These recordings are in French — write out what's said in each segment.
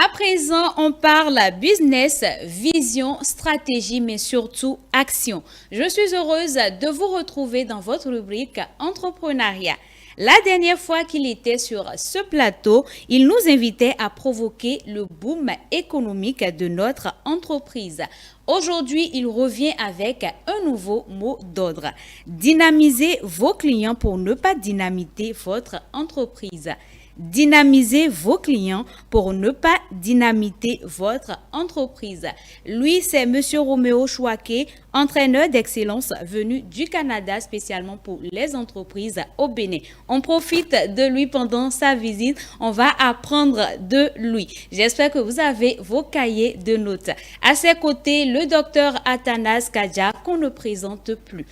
À présent, on parle business, vision, stratégie, mais surtout action. Je suis heureuse de vous retrouver dans votre rubrique entrepreneuriat. La dernière fois qu'il était sur ce plateau, il nous invitait à provoquer le boom économique de notre entreprise. Aujourd'hui, il revient avec un nouveau mot d'ordre. Dynamiser vos clients pour ne pas dynamiter votre entreprise. Dynamiser vos clients pour ne pas dynamiter votre entreprise. Lui, c'est Monsieur Roméo Chouaké, entraîneur d'excellence venu du Canada spécialement pour les entreprises au Bénin. On profite de lui pendant sa visite. On va apprendre de lui. J'espère que vous avez vos cahiers de notes. À ses côtés, le docteur Athanas Kadja, qu'on ne présente plus.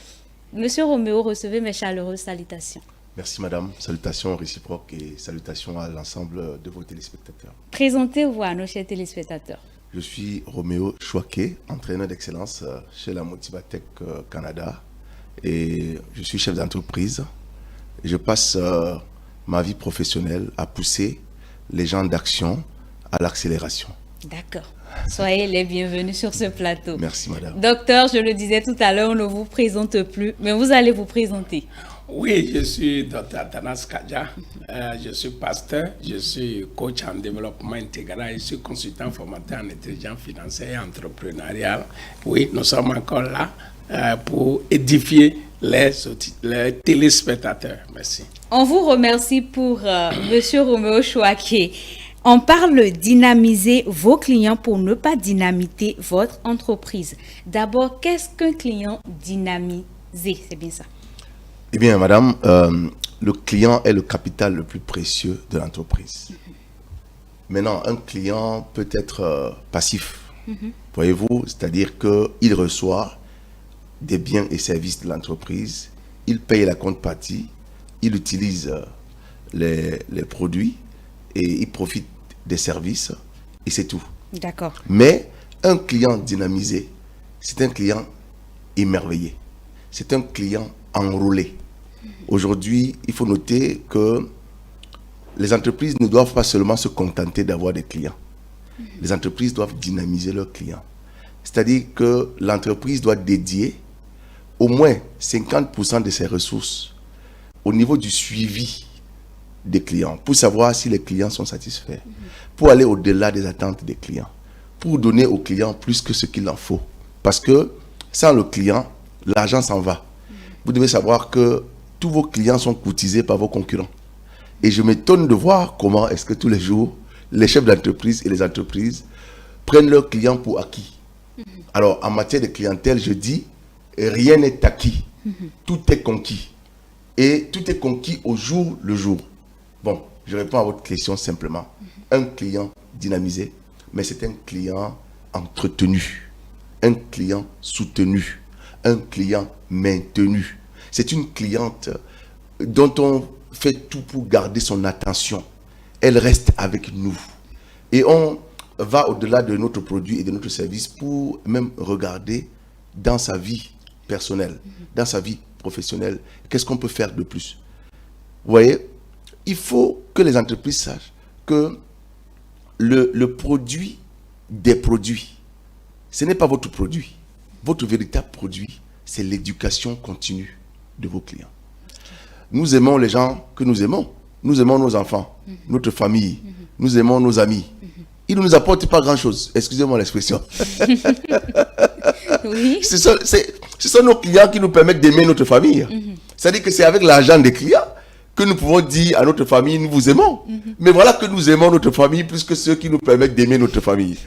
Monsieur Roméo, recevez mes chaleureuses salutations. Merci madame, salutations réciproques et salutations à l'ensemble de vos téléspectateurs. Présentez-vous à nos chers téléspectateurs. Je suis Roméo Chouaké, entraîneur d'excellence chez la Motivatech Canada et je suis chef d'entreprise. Je passe ma vie professionnelle à pousser les gens d'action à l'accélération. D'accord. Soyez les bienvenus sur ce plateau. Merci madame. Docteur, je le disais tout à l'heure, on ne vous présente plus, mais vous allez vous présenter. Oui, je suis Dr Athanas Kadja, je suis pasteur, je suis coach en développement intégral, je suis consultant formateur en intelligence financière et entrepreneuriale. Oui, nous sommes encore là pour édifier les téléspectateurs. Merci. On vous remercie pour Monsieur Roméo Chouaké. On parle dynamiser vos clients pour ne pas dynamiter votre entreprise. D'abord, qu'est-ce qu'un client dynamisé? C'est bien ça? Eh bien, madame, le client est le capital le plus précieux de l'entreprise. Maintenant, un client peut être passif. Voyez-vous, c'est-à-dire qu'il reçoit des biens et services de l'entreprise, il paye la contrepartie, il utilise les produits et il profite des services et c'est tout. D'accord. Mais un client dynamisé, c'est un client émerveillé. C'est un client enrôlé. Aujourd'hui, il faut noter que les entreprises ne doivent pas seulement se contenter d'avoir des clients. Les entreprises doivent dynamiser leurs clients. C'est-à-dire que l'entreprise doit dédier au moins 50% de ses ressources au niveau du suivi des clients, pour savoir si les clients sont satisfaits, pour aller au-delà des attentes des clients, pour donner aux clients plus que ce qu'il en faut. Parce que sans le client, l'argent s'en va. Vous devez savoir que tous vos clients sont courtisés par vos concurrents. Et je m'étonne de voir comment est-ce que tous les jours, les chefs d'entreprise et les entreprises prennent leurs clients pour acquis. Alors, en matière de clientèle, je dis, rien n'est acquis. Tout est conquis. Et tout est conquis au jour le jour. Bon, je réponds à votre question simplement. Un client dynamisé, mais c'est un client entretenu, un client soutenu, un client maintenu. C'est une cliente dont on fait tout pour garder son attention. Elle reste avec nous. Et on va au-delà de notre produit et de notre service pour même regarder dans sa vie personnelle, dans sa vie professionnelle, qu'est-ce qu'on peut faire de plus. Vous voyez, il faut que les entreprises sachent que le produit des produits, ce n'est pas votre produit. Votre véritable produit, c'est l'éducation continue de vos clients. Nous aimons les gens que nous aimons. Nous aimons nos enfants, notre famille. Nous aimons nos amis. Ils ne nous apportent pas grand-chose. Excusez-moi l'expression. Oui. Ce sont nos clients qui nous permettent d'aimer notre famille. C'est-à-dire que c'est avec l'argent des clients que nous pouvons dire à notre famille, nous vous aimons. Mais voilà que nous aimons notre famille plus que ceux qui nous permettent d'aimer notre famille.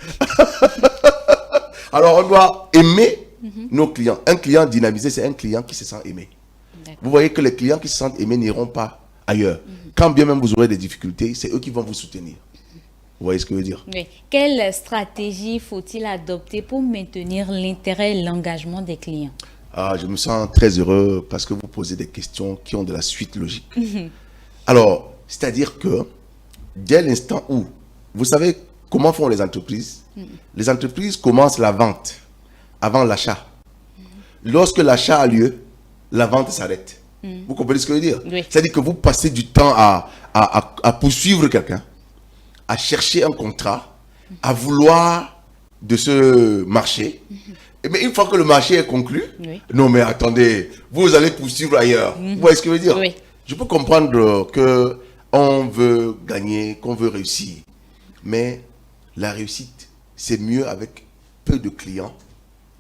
Alors on doit aimer nos clients. Un client dynamisé, c'est un client qui se sent aimé. Vous voyez que les clients qui se sentent aimés n'iront pas ailleurs. Quand bien même vous aurez des difficultés, c'est eux qui vont vous soutenir. Vous voyez ce que je veux dire? Oui. Quelle stratégie faut-il adopter pour maintenir l'intérêt et l'engagement des clients? Je me sens très heureux parce que vous posez des questions qui ont de la suite logique. Alors, c'est-à-dire que dès l'instant où, vous savez comment font les entreprises? Les entreprises commencent la vente avant l'achat. Lorsque l'achat a lieu, la vente s'arrête. Vous comprenez ce que je veux dire? Oui. C'est-à-dire que vous passez du temps à poursuivre quelqu'un, à chercher un contrat, à vouloir de ce marché. Mais une fois que le marché est conclu, non mais attendez, vous allez poursuivre ailleurs. Vous voyez ce que je veux dire? Oui. Je peux comprendre que on veut gagner, qu'on veut réussir. Mais la réussite, c'est mieux avec peu de clients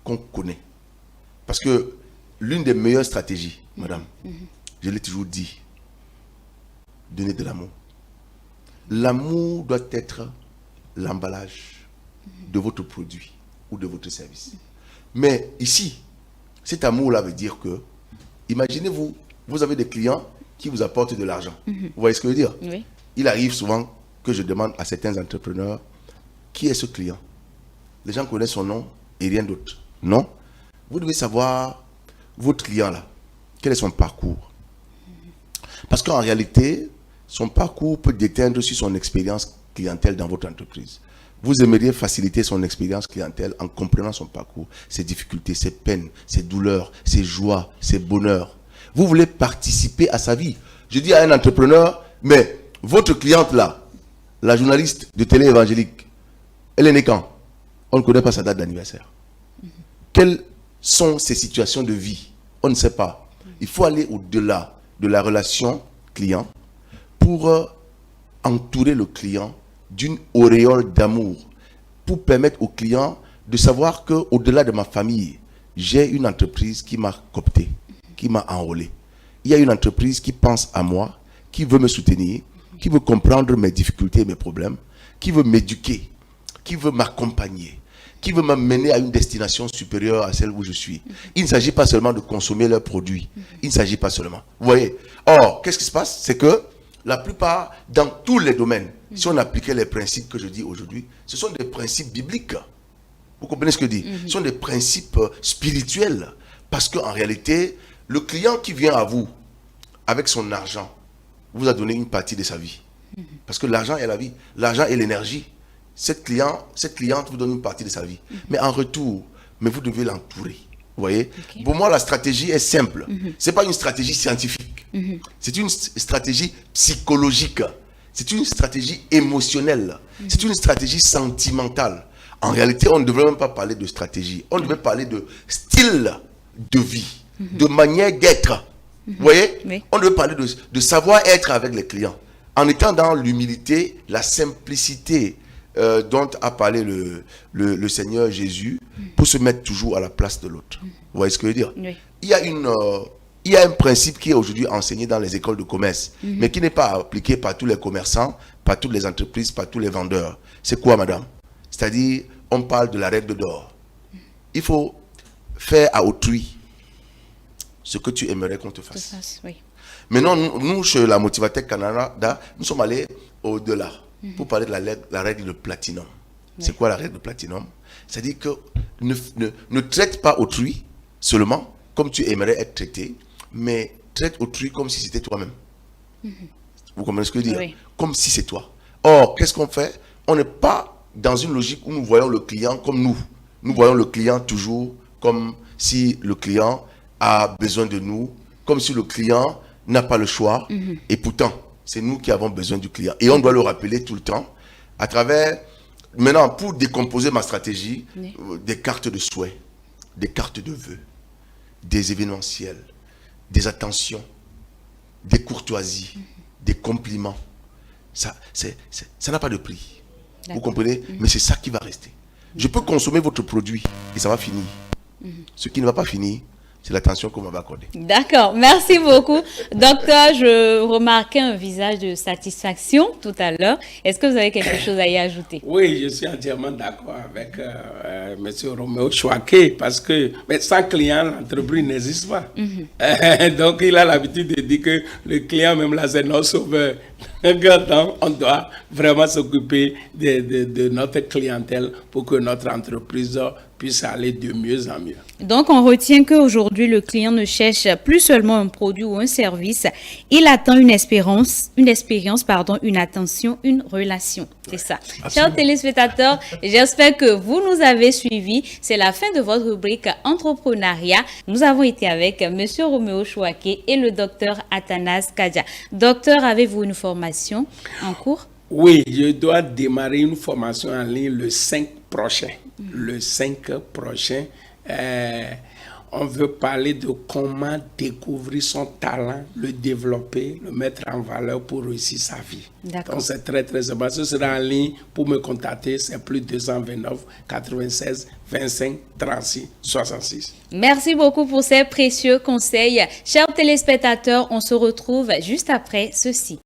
qu'on connaît. Parce que l'une des meilleures stratégies, madame, je l'ai toujours dit, donner de l'amour. L'amour doit être l'emballage de votre produit ou de votre service. Mais ici, cet amour-là veut dire que, imaginez-vous, vous avez des clients qui vous apportent de l'argent. Vous voyez ce que je veux dire? Oui. Il arrive souvent que je demande à certains entrepreneurs, qui est ce client? Les gens connaissent son nom et rien d'autre. Non. Vous devez savoir, votre client-là, quel est son parcours? Parce qu'en réalité, son parcours peut déteindre sur son expérience clientèle dans votre entreprise. Vous aimeriez faciliter son expérience clientèle en comprenant son parcours, ses difficultés, ses peines, ses douleurs, ses joies, ses bonheurs. Vous voulez participer à sa vie. Je dis à un entrepreneur, mais votre cliente là, la journaliste de télé évangélique, elle est née quand? On ne connaît pas sa date d'anniversaire. Quelles sont ses situations de vie? On ne sait pas. Il faut aller au-delà de la relation client pour entourer le client d'une auréole d'amour, pour permettre au client de savoir que au-delà de ma famille, j'ai une entreprise qui m'a coopté, qui m'a enrôlé. Il y a une entreprise qui pense à moi, qui veut me soutenir, qui veut comprendre mes difficultés et mes problèmes, qui veut m'éduquer, qui veut m'accompagner, qui veut m'amener à une destination supérieure à celle où je suis. Il ne s'agit pas seulement de consommer leurs produits. Il ne s'agit pas seulement. Vous voyez? Or, qu'est-ce qui se passe? C'est que la plupart, dans tous les domaines, si on appliquait les principes que je dis aujourd'hui, ce sont des principes bibliques. Vous comprenez ce que je dis? Ce sont des principes spirituels. Parce qu'en réalité, le client qui vient à vous avec son argent vous a donné une partie de sa vie. Parce que l'argent est la vie. L'argent est l'énergie. Cette cliente vous donne une partie de sa vie. Mais en retour, vous devez l'entourer. Vous voyez? Pour moi, la stratégie est simple. Ce n'est pas une stratégie scientifique. C'est une stratégie psychologique. C'est une stratégie émotionnelle. C'est une stratégie sentimentale. En réalité, on ne devrait même pas parler de stratégie. On devrait parler de style de vie, de manière d'être. Vous voyez? On devrait parler de savoir-être avec les clients. En étant dans l'humilité, la simplicité dont a parlé le Seigneur Jésus pour se mettre toujours à la place de l'autre. Vous voyez ce que je veux dire? Il y a un principe qui est aujourd'hui enseigné dans les écoles de commerce, mais qui n'est pas appliqué par tous les commerçants, par toutes les entreprises, par tous les vendeurs. C'est quoi, madame? C'est-à-dire, on parle de la règle d'or. Il faut faire à autrui ce que tu aimerais qu'on te fasse. Maintenant, nous, chez la Motivatech Canada, nous sommes allés au-delà pour parler de la règle de platinum. C'est quoi la règle de platinum? C'est-à-dire que ne traite pas autrui seulement comme tu aimerais être traité, mais traite autrui comme si c'était toi-même. Vous comprenez ce que je veux dire? Comme si c'est toi. Or, qu'est-ce qu'on fait? On n'est pas dans une logique où nous voyons le client comme nous. Nous voyons le client toujours comme si le client a besoin de nous, comme si le client n'a pas le choix. Et pourtant, c'est nous qui avons besoin du client. Et on doit le rappeler tout le temps à travers, maintenant, pour décomposer ma stratégie, des cartes de souhait, des cartes de vœux, des événementiels, des attentions, des courtoisies, des compliments. Ça n'a pas de prix. Vous comprenez? Mais c'est ça qui va rester. Je peux consommer votre produit et ça va finir. Ce qui ne va pas finir, c'est l'attention qu'on m'avait accordée. D'accord, merci beaucoup. Docteur, je remarquais un visage de satisfaction tout à l'heure. Est-ce que vous avez quelque chose à y ajouter? Oui, je suis entièrement d'accord avec M. Roméo Chouaké parce que sans client, l'entreprise n'existe pas. Donc, il a l'habitude de dire que le client, même là, c'est notre sauveur. Donc, on doit vraiment s'occuper de notre clientèle pour que notre entreprise puisse aller de mieux en mieux. Donc, on retient qu'aujourd'hui, le client ne cherche plus seulement un produit ou un service. Il attend une expérience, une attention, une relation. C'est ça. Absolument. Chers téléspectateurs, j'espère que vous nous avez suivis. C'est la fin de votre rubrique entrepreneuriat. Nous avons été avec M. Roméo Chouaké et le docteur Athanas Kadja. Docteur, avez-vous une formation en cours? Oui, je dois démarrer une formation en ligne le 5 prochain. Le 5 prochain, on veut parler de comment découvrir son talent, le développer, le mettre en valeur pour réussir sa vie. D'accord. Donc c'est très très important. Ce sera en ligne. Pour me contacter, c'est plus 229 96 25 36 66. Merci beaucoup pour ces précieux conseils. Chers téléspectateurs, on se retrouve juste après ceci.